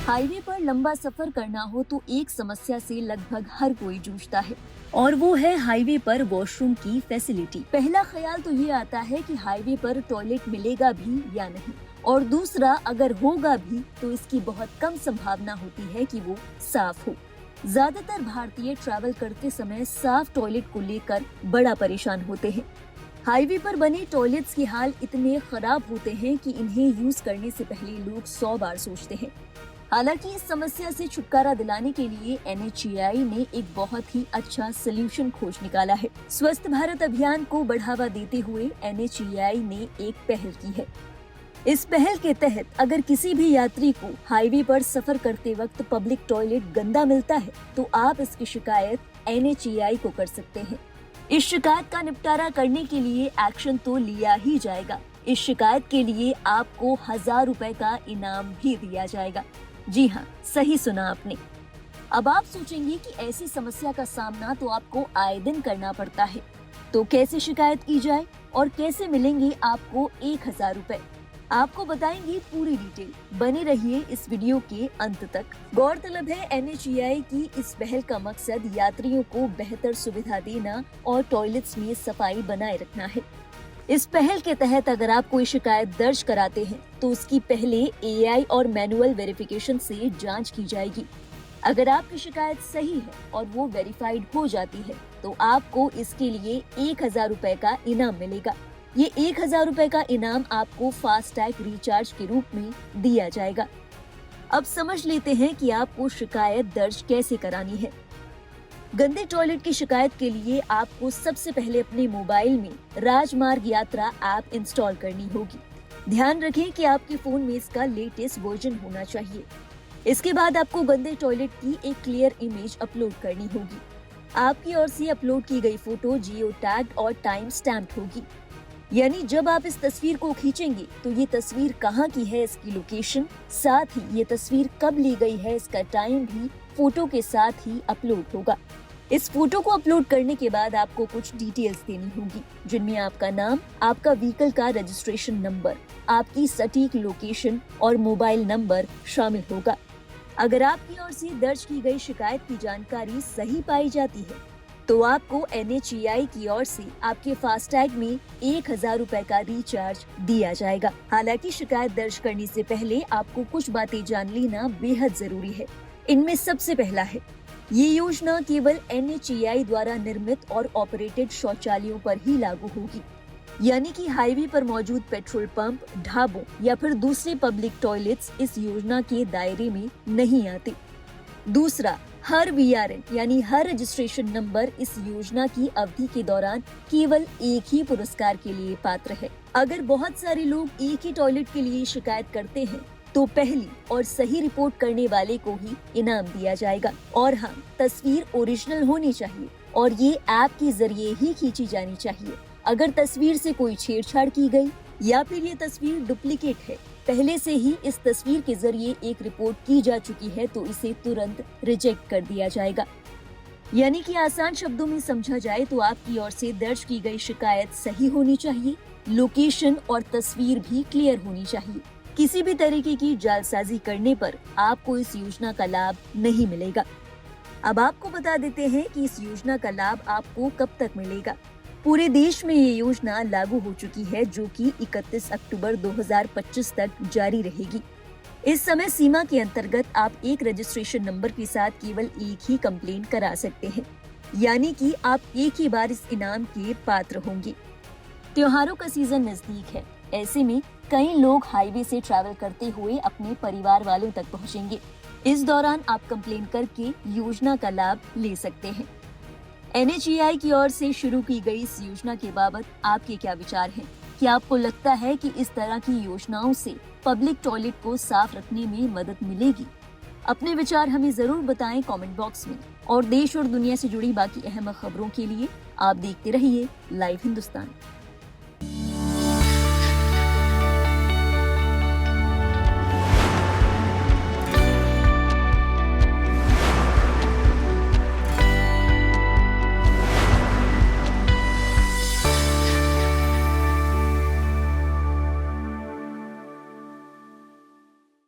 Highway पर लंबा सफर करना हो तो एक समस्या से लगभग हर कोई जूझता है और वो है हाईवे पर वॉशरूम की फैसिलिटी। पहला ख्याल तो ये आता है कि हाईवे पर टॉयलेट मिलेगा भी या नहीं, और दूसरा अगर होगा भी तो इसकी बहुत कम संभावना होती है कि वो साफ हो। ज्यादातर भारतीय ट्रैवल करते समय साफ टॉयलेट को लेकर बड़ा परेशान होते हैं। हाईवे पर बने टॉयलेट्स के हाल इतने खराब होते हैं कि इन्हें यूज करने से पहले लोग 100 बार सोचते हैं। हालांकि इस समस्या से छुटकारा दिलाने के लिए NHAI ने एक बहुत ही अच्छा सलूशन खोज निकाला है। स्वस्थ भारत अभियान को बढ़ावा देते हुए NHAI ने एक पहल की है। इस पहल के तहत अगर किसी भी यात्री को हाईवे पर सफर करते वक्त पब्लिक टॉयलेट गंदा मिलता है तो आप इसकी शिकायत NHAI को कर सकते हैं। इस शिकायत का निपटारा करने के लिए एक्शन तो लिया ही जाएगा। इस शिकायत के लिए आपको 1000 रुपए का इनाम भी दिया जाएगा। जी हाँ, सही सुना आपने। अब आप सोचेंगे कि ऐसी समस्या का सामना तो आपको आए दिन करना पड़ता है, तो कैसे शिकायत की जाए और कैसे मिलेंगे आपको 1000 रुपए, आपको बताएंगे पूरी डिटेल। बने रहिए इस वीडियो के अंत तक। गौरतलब है NHAI की इस पहल का मकसद यात्रियों को बेहतर सुविधा देना और टॉयलेट्स में सफाई बनाए रखना है। इस पहल के तहत अगर आप कोई शिकायत दर्ज कराते हैं तो उसकी पहले AI और मैनुअल वेरिफिकेशन से जांच की जाएगी। अगर आपकी शिकायत सही है और वो वेरीफाइड हो जाती है तो आपको इसके लिए 1000 रुपए का इनाम मिलेगा। ये 1000 रुपए का इनाम आपको फास्टैग रिचार्ज के रूप में दिया जाएगा। अब समझ लेते हैं कि आपको शिकायत दर्ज कैसे करानी है। गंदे टॉयलेट की शिकायत के लिए आपको सबसे पहले अपने मोबाइल में राजमार्ग यात्रा ऐप इंस्टॉल करनी होगी। ध्यान रखें कि आपके फोन में इसका लेटेस्ट वर्जन होना चाहिए। इसके बाद आपको गंदे टॉयलेट की एक क्लियर इमेज अपलोड करनी होगी। आपकी ओर से अपलोड की गई फोटो जियो टैग्ड और टाइम स्टैम्प्ड होगी, यानी जब आप इस तस्वीर को खींचेंगे तो ये तस्वीर कहाँ की है इसकी लोकेशन, साथ ही ये तस्वीर कब ली गई है इसका टाइम भी फोटो के साथ ही अपलोड होगा। इस फोटो को अपलोड करने के बाद आपको कुछ डिटेल्स देनी होगी, जिनमें आपका नाम, आपका व्हीकल का रजिस्ट्रेशन नंबर, आपकी सटीक लोकेशन और मोबाइल नंबर शामिल होगा। अगर आपकी ओर से दर्ज की गई शिकायत की जानकारी सही पाई जाती है तो आपको NHAI की ओर से आपके फास्टैग में 1000 रुपए का रिचार्ज दिया जाएगा। हालांकि शिकायत दर्ज करने से पहले आपको कुछ बातें जान लेना बेहद जरूरी है। इनमें सबसे पहला है, ये योजना केवल NHAI द्वारा निर्मित और ऑपरेटेड शौचालयों पर ही लागू होगी, यानी कि हाईवे पर मौजूद पेट्रोल पंप, ढाबों या फिर दूसरे पब्लिक टॉयलेट्स इस योजना के दायरे में नहीं आते। दूसरा, हर VRN यानी हर रजिस्ट्रेशन नंबर इस योजना की अवधि के दौरान केवल एक ही पुरस्कार के लिए पात्र है। अगर बहुत सारे लोग एक ही टॉयलेट के लिए शिकायत करते हैं तो पहली और सही रिपोर्ट करने वाले को ही इनाम दिया जाएगा। और हाँ, तस्वीर ओरिजिनल होनी चाहिए और ये ऐप के जरिए ही खींची जानी चाहिए। अगर तस्वीर से कोई छेड़छाड़ की गई या फिर ये तस्वीर डुप्लीकेट है, पहले से ही इस तस्वीर के जरिए एक रिपोर्ट की जा चुकी है, तो इसे तुरंत रिजेक्ट कर दिया जाएगा। यानी कि आसान शब्दों में समझा जाए तो आपकी ओर से दर्ज की गई शिकायत सही होनी चाहिए, लोकेशन और तस्वीर भी क्लियर होनी चाहिए। किसी भी तरीके की जालसाजी करने पर आपको इस योजना का लाभ नहीं मिलेगा। अब आपको बता देते हैं कि इस योजना का लाभ आपको कब तक मिलेगा। पूरे देश में ये योजना लागू हो चुकी है, जो कि 31 अक्टूबर 2025 तक जारी रहेगी। इस समय सीमा के अंतर्गत आप एक रजिस्ट्रेशन नंबर के साथ केवल एक ही कंप्लेन करा सकते हैं, यानी कि आप एक ही बार इस इनाम के पात्र होंगे। त्योहारों का सीजन नजदीक है, ऐसे में कई लोग हाईवे से ट्रैवल करते हुए अपने परिवार वालों तक पहुंचेंगे। इस दौरान आप कंप्लेन करके योजना का लाभ ले सकते हैं। NHAI की ओर से शुरू की गई इस योजना के बाबत आपके क्या विचार हैं? क्या आपको लगता है कि इस तरह की योजनाओं से पब्लिक टॉयलेट को साफ रखने में मदद मिलेगी? अपने विचार हमें जरूर बताएं कमेंट बॉक्स में। और देश और दुनिया से जुड़ी बाकी अहम खबरों के लिए आप देखते रहिए लाइव हिंदुस्तान।